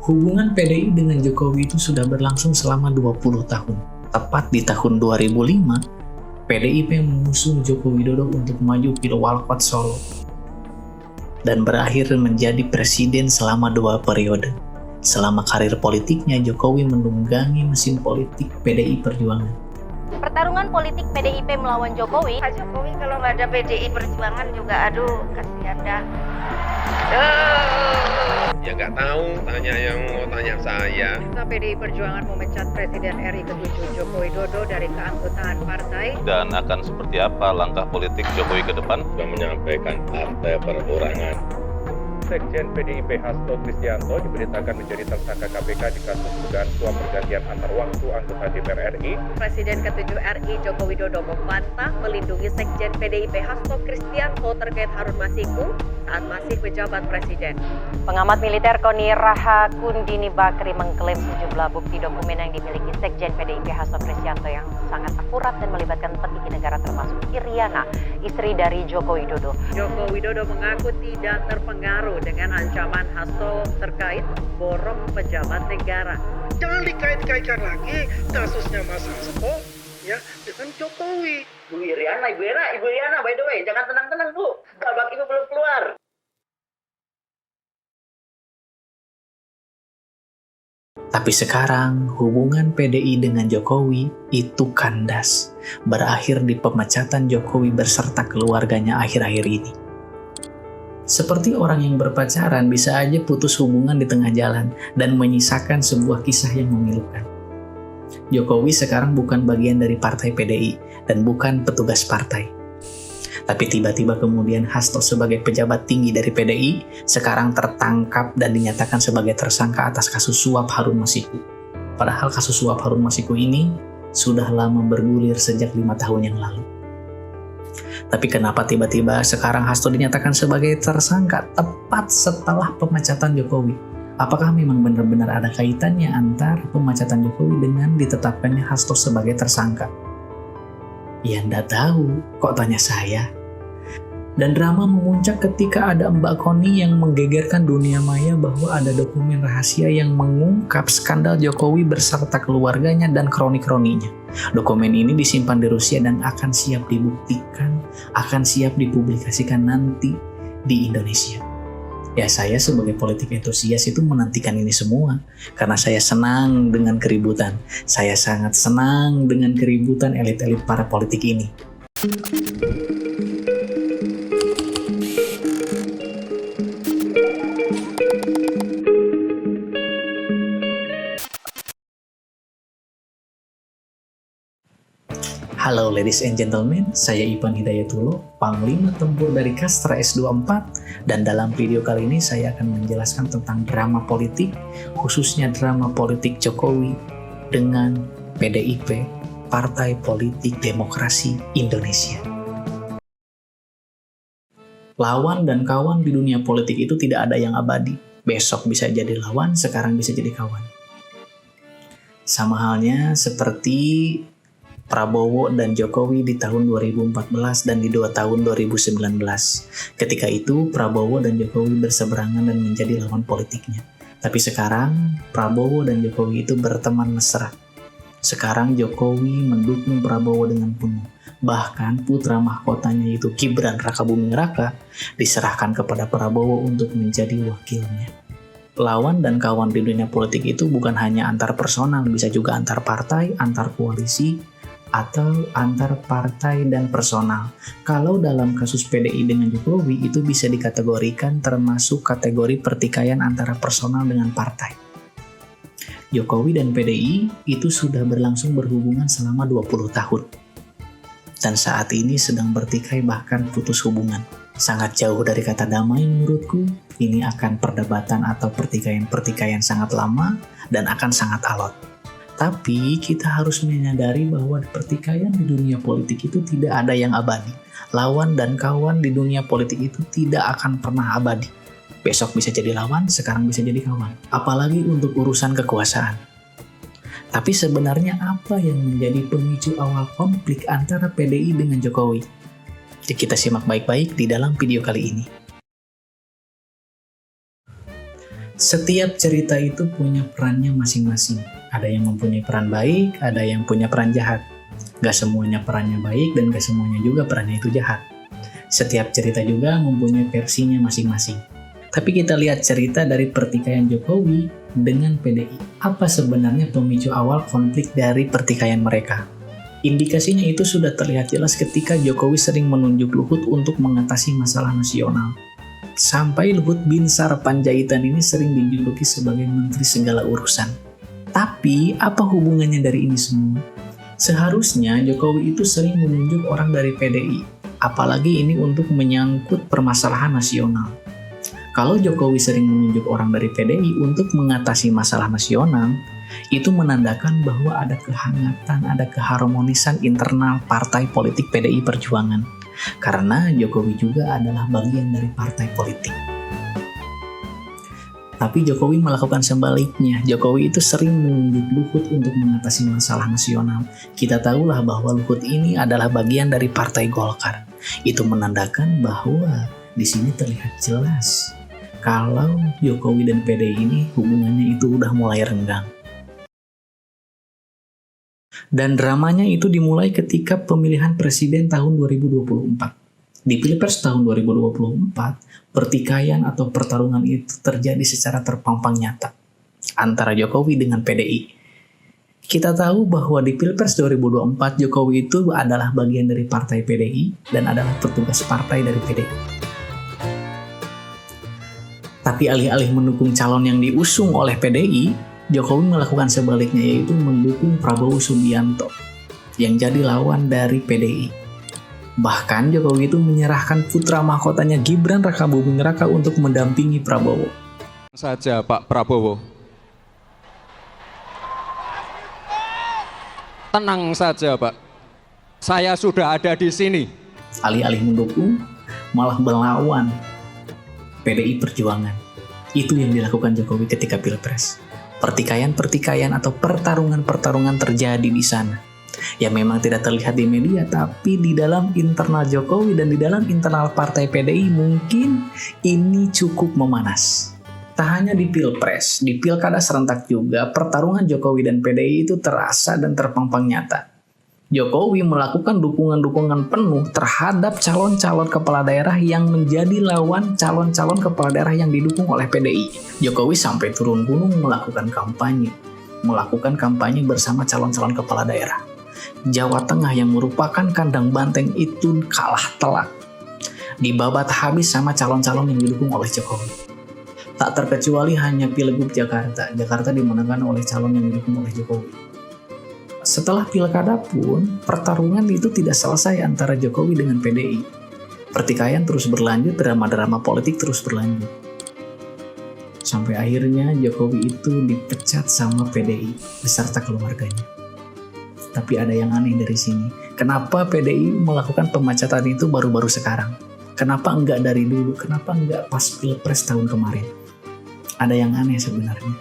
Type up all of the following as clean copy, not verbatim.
Hubungan PDI dengan Jokowi itu sudah berlangsung selama 20 tahun. Tepat di tahun 2005, PDIP mengusung Joko Widodo untuk maju Pilwalkot Solo dan berakhir menjadi presiden selama 2 periode. Selama karir politiknya, Jokowi menunggangi mesin politik PDI Perjuangan. Pertarungan politik PDIP melawan Jokowi. Pak Jokowi kalau nggak ada PDI Perjuangan juga aduh kasihan dah. Ya nggak tahu, tanya yang mau tanya saya. PDI Perjuangan memecat Presiden RI ke-7 Joko Widodo dari keanggotaan partai. Dan akan seperti apa langkah politik Jokowi ke depan? Sudah menyampaikan partai perorangan. Sekjen PDIP Hasto Kristianto diberitakan menjadi tersangka KPK di kasus dugaan suap pergantian antar waktu anggota DPR RI. Presiden ke-7 RI Joko Widodo membantah melindungi Sekjen PDIP Hasto Kristianto terkait Harun Masiku saat masih menjabat presiden. Pengamat militer Koni Raha Kundini Bakri mengklaim sejumlah bukti dokumen yang dimiliki Sekjen PDIP Hasto Kristianto yang sangat akurat dan melibatkan petinggi negara termasuk Iriana, istri dari Joko Widodo. Joko Widodo mengaku tidak terpengaruh dengan ancaman Hasto terkait borong pejabat negara. Jangan dikait-kaitkan lagi kasusnya Mas Hasto ya dengan Jokowi. Ibu Iriana, by the way, jangan tenang-tenang Bu, babak ibu belum keluar. Tapi sekarang hubungan PDI dengan Jokowi itu kandas, berakhir di pemecatan Jokowi beserta keluarganya akhir-akhir ini. Seperti orang yang berpacaran bisa aja putus hubungan di tengah jalan dan menyisakan sebuah kisah yang memilukan. Jokowi sekarang bukan bagian dari partai PDI dan bukan petugas partai. Tapi tiba-tiba kemudian Hasto sebagai pejabat tinggi dari PDI sekarang tertangkap dan dinyatakan sebagai tersangka atas kasus suap Harun Masiku. Padahal kasus suap Harun Masiku ini sudah lama bergulir sejak 5 tahun yang lalu. Tapi kenapa tiba-tiba sekarang Hasto dinyatakan sebagai tersangka tepat setelah pemecatan Jokowi? Apakah memang benar-benar ada kaitannya antara pemecatan Jokowi dengan ditetapkannya Hasto sebagai tersangka? Ya ndak tahu, kok tanya saya? Dan drama memuncak ketika ada Mbak Koni yang menggegerkan dunia maya bahwa ada dokumen rahasia yang mengungkap skandal Jokowi beserta keluarganya dan kroni-kroninya. Dokumen ini disimpan di Rusia dan akan siap dibuktikan, akan siap dipublikasikan nanti di Indonesia. Ya saya sebagai politik entusias itu menantikan ini semua karena saya senang dengan keributan. Saya sangat senang dengan keributan elit-elit para politik ini. Halo ladies and gentlemen, saya Ipan Hidayatullah, Panglima Tempur dari Kastra S24, dan dalam video kali ini saya akan menjelaskan tentang drama politik, khususnya drama politik Jokowi dengan PDIP, Partai Politik Demokrasi Indonesia. Lawan dan kawan di dunia politik itu tidak ada yang abadi. Besok bisa jadi lawan, sekarang bisa jadi kawan. Sama halnya seperti Prabowo dan Jokowi di tahun 2014 dan di 2 tahun 2019. Ketika itu Prabowo dan Jokowi berseberangan dan menjadi lawan politiknya. Tapi sekarang Prabowo dan Jokowi itu berteman mesra. Sekarang Jokowi mendukung Prabowo dengan penuh. Bahkan putra mahkotanya itu Gibran Rakabuming Raka diserahkan kepada Prabowo untuk menjadi wakilnya. Lawan dan kawan di dunia politik itu bukan hanya antar personal, bisa juga antar partai, antar koalisi, atau antar partai dan personal. Kalau dalam kasus PDI dengan Jokowi itu bisa dikategorikan termasuk kategori pertikaian antara personal dengan partai. Jokowi dan PDI itu sudah berlangsung berhubungan selama 20 tahun. Dan saat ini sedang bertikai bahkan putus hubungan. Sangat jauh dari kata damai menurutku. Ini akan perdebatan atau pertikaian-pertikaian sangat lama dan akan sangat alot. Tapi kita harus menyadari bahwa pertikaian di dunia politik itu tidak ada yang abadi. Lawan dan kawan di dunia politik itu tidak akan pernah abadi. Besok bisa jadi lawan, sekarang bisa jadi kawan. Apalagi untuk urusan kekuasaan. Tapi sebenarnya apa yang menjadi pemicu awal konflik antara PDI dengan Jokowi? Ya, kita simak baik-baik di dalam video kali ini. Setiap cerita itu punya perannya masing-masing. Ada yang mempunyai peran baik, ada yang punya peran jahat. Gak semuanya perannya baik dan gak semuanya juga perannya itu jahat. Setiap cerita juga mempunyai versinya masing-masing. Tapi kita lihat cerita dari pertikaian Jokowi dengan PDI. Apa sebenarnya pemicu awal konflik dari pertikaian mereka? Indikasinya itu sudah terlihat jelas ketika Jokowi sering menunjuk Luhut untuk mengatasi masalah nasional. Sampai Luhut Binsar Panjaitan ini sering dijuluki sebagai menteri segala urusan. Tapi apa hubungannya dari ini semua? Seharusnya Jokowi itu sering menunjuk orang dari PDI, apalagi ini untuk menyangkut permasalahan nasional. Kalau Jokowi sering menunjuk orang dari PDI untuk mengatasi masalah nasional, itu menandakan bahwa ada kehangatan, ada keharmonisan internal partai politik PDI Perjuangan. Karena Jokowi juga adalah bagian dari partai politik. Tapi Jokowi melakukan sebaliknya. Jokowi itu sering menunjuk Luhut untuk mengatasi masalah nasional. Kita tahulah bahwa Luhut ini adalah bagian dari partai Golkar. Itu menandakan bahwa di sini terlihat jelas kalau Jokowi dan PDI ini hubungannya itu udah mulai renggang. Dan dramanya itu dimulai ketika pemilihan presiden tahun 2024. Di Pilpres tahun 2024, pertikaian atau pertarungan itu terjadi secara terpampang nyata antara Jokowi dengan PDI. Kita tahu bahwa di Pilpres 2024, Jokowi itu adalah bagian dari partai PDI dan adalah petugas partai dari PDI. Tapi alih-alih mendukung calon yang diusung oleh PDI, Jokowi melakukan sebaliknya, yaitu mendukung Prabowo Subianto yang jadi lawan dari PDI. Bahkan Jokowi itu menyerahkan putra mahkotanya Gibran Rakabuming Raka untuk mendampingi Prabowo. Saja Pak Prabowo. Tenang saja Pak. Saya sudah ada di sini. Alih-alih mendukung, malah melawan PDI Perjuangan. Itu yang dilakukan Jokowi ketika Pilpres. Pertikaian-pertikaian atau pertarungan-pertarungan terjadi di sana. Ya memang tidak terlihat di media, tapi di dalam internal Jokowi dan di dalam internal partai PDI mungkin ini cukup memanas. Tak hanya di Pilpres, di Pilkada serentak juga pertarungan Jokowi dan PDI itu terasa dan terpampang nyata. Jokowi melakukan dukungan-dukungan penuh terhadap calon-calon kepala daerah yang menjadi lawan calon-calon kepala daerah yang didukung oleh PDI. Jokowi sampai turun gunung melakukan kampanye bersama calon-calon kepala daerah. Jawa Tengah yang merupakan kandang banteng itu kalah telak, dibabat habis sama calon-calon yang didukung oleh Jokowi. Tak terkecuali hanya Pilgub Jakarta. Jakarta dimenangkan oleh calon yang didukung oleh Jokowi. Setelah pilkada pun, pertarungan itu tidak selesai antara Jokowi dengan PDI. Pertikaian terus berlanjut, drama-drama politik terus berlanjut. Sampai akhirnya Jokowi itu dipecat sama PDI beserta keluarganya. Tapi ada yang aneh dari sini. Kenapa PDI melakukan pemecatan itu baru-baru sekarang? Kenapa enggak dari dulu? Kenapa enggak pas Pilpres tahun kemarin? Ada yang aneh sebenarnya.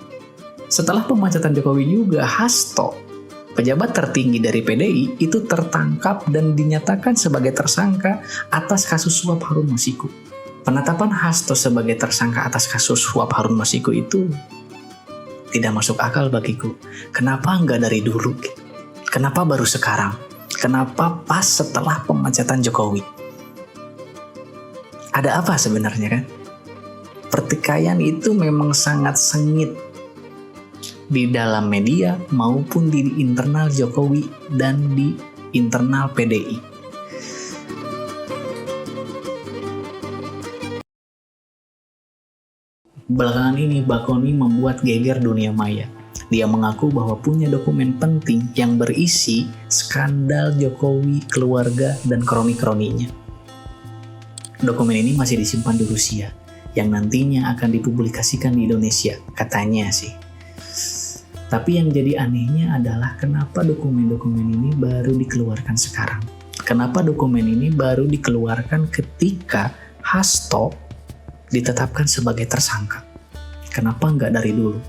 Setelah pemecatan Jokowi juga, Hasto, pejabat tertinggi dari PDI, itu tertangkap dan dinyatakan sebagai tersangka atas kasus suap Harun Masiku. Penetapan Hasto sebagai tersangka atas kasus suap Harun Masiku itu tidak masuk akal bagiku. Kenapa enggak dari dulu? Kenapa baru sekarang? Kenapa pas setelah pemecatan Jokowi? Ada apa sebenarnya kan? Pertikaian itu memang sangat sengit di dalam media maupun di internal Jokowi dan di internal PDI. Belakangan ini Bakoni membuat geger dunia maya. Dia mengaku bahwa punya dokumen penting yang berisi skandal Jokowi, keluarga, dan kroni-kroninya. Dokumen ini masih disimpan di Rusia, yang nantinya akan dipublikasikan di Indonesia, katanya sih. Tapi yang jadi anehnya adalah kenapa dokumen-dokumen ini baru dikeluarkan sekarang? Kenapa dokumen ini baru dikeluarkan ketika Hasto ditetapkan sebagai tersangka? Kenapa nggak dari dulu?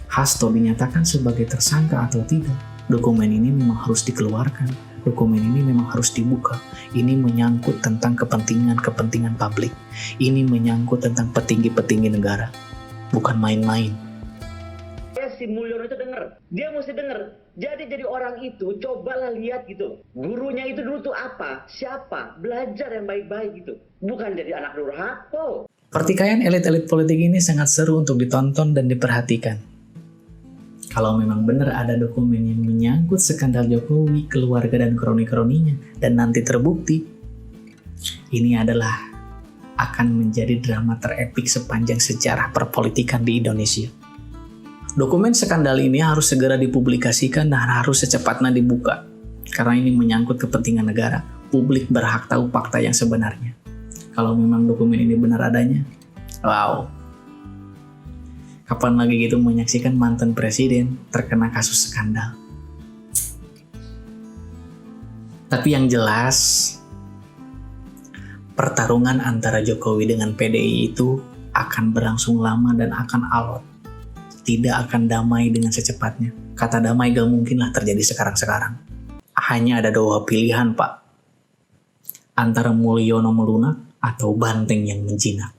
Hasto dinyatakan sebagai tersangka atau tidak, dokumen ini memang harus dikeluarkan. Dokumen ini memang harus dibuka. Ini menyangkut tentang kepentingan publik. Ini menyangkut tentang petinggi-petinggi negara. Bukan main-main. Si Mulyono itu denger, dia mesti denger. Jadi orang itu cobalah lihat gitu, gurunya itu dulu tuh apa, siapa, belajar yang baik-baik gitu, bukan jadi anak durhaka. Pertikaian elit-elit politik ini sangat seru untuk ditonton dan diperhatikan. Kalau memang benar ada dokumen yang menyangkut skandal Jokowi, keluarga dan kroni-kroninya, dan nanti terbukti, ini adalah akan menjadi drama terepik sepanjang sejarah perpolitikan di Indonesia. Dokumen skandal ini harus segera dipublikasikan dan harus secepatnya dibuka. Karena ini menyangkut kepentingan negara. Publik berhak tahu fakta yang sebenarnya. Kalau memang dokumen ini benar adanya, wow. Kapan lagi gitu menyaksikan mantan presiden terkena kasus skandal. Tapi yang jelas, pertarungan antara Jokowi dengan PDI itu akan berlangsung lama dan akan alot. Tidak akan damai dengan secepatnya. Kata damai gak mungkinlah terjadi sekarang-sekarang. Hanya ada dua pilihan, Pak. Antara Mulyono melunak atau Banteng yang menjinak.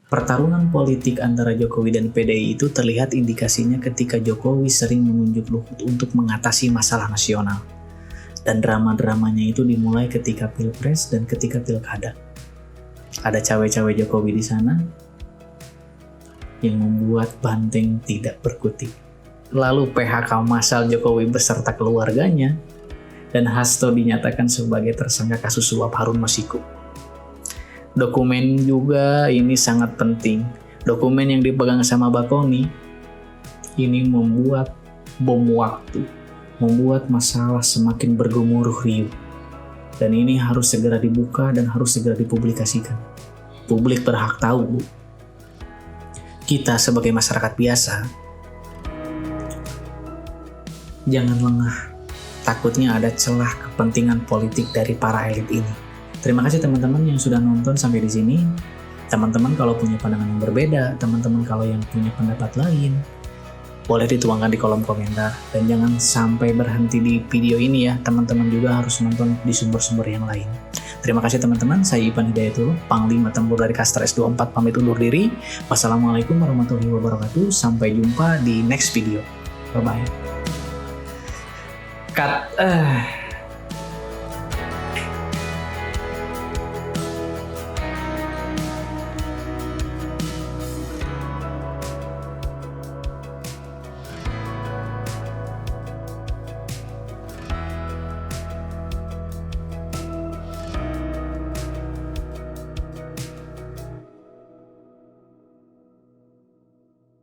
Pertarungan politik antara Jokowi dan PDI itu terlihat indikasinya ketika Jokowi sering menunjuk Luhut untuk mengatasi masalah nasional. Dan drama-dramanya itu dimulai ketika Pilpres dan ketika Pilkada. Ada cawe-cawe Jokowi di sana yang membuat Banteng tidak berkutik. Lalu PHK massal Jokowi beserta keluarganya, dan Hasto dinyatakan sebagai tersangka kasus suap Harun Masiku. Dokumen juga ini sangat penting. Dokumen yang dipegang sama Bakoni ini membuat bom waktu, membuat masalah semakin bergemuruh riuh. Dan ini harus segera dibuka dan harus segera dipublikasikan. Publik berhak tahu, Bu. Kita sebagai masyarakat biasa, jangan lengah. Takutnya ada celah kepentingan politik dari para elit ini. Terima kasih teman-teman yang sudah nonton sampai di sini. Teman-teman kalau punya pandangan yang berbeda, teman-teman kalau yang punya pendapat lain, boleh dituangkan di kolom komentar. Dan jangan sampai berhenti di video ini ya, teman-teman juga harus nonton di sumber-sumber yang lain. Terima kasih teman-teman, saya Ipan Hidayatullah, Panglima Tempur dari Kastar S24 pamit undur diri. Wassalamualaikum warahmatullahi wabarakatuh, sampai jumpa di next video. Bye-bye. Cut.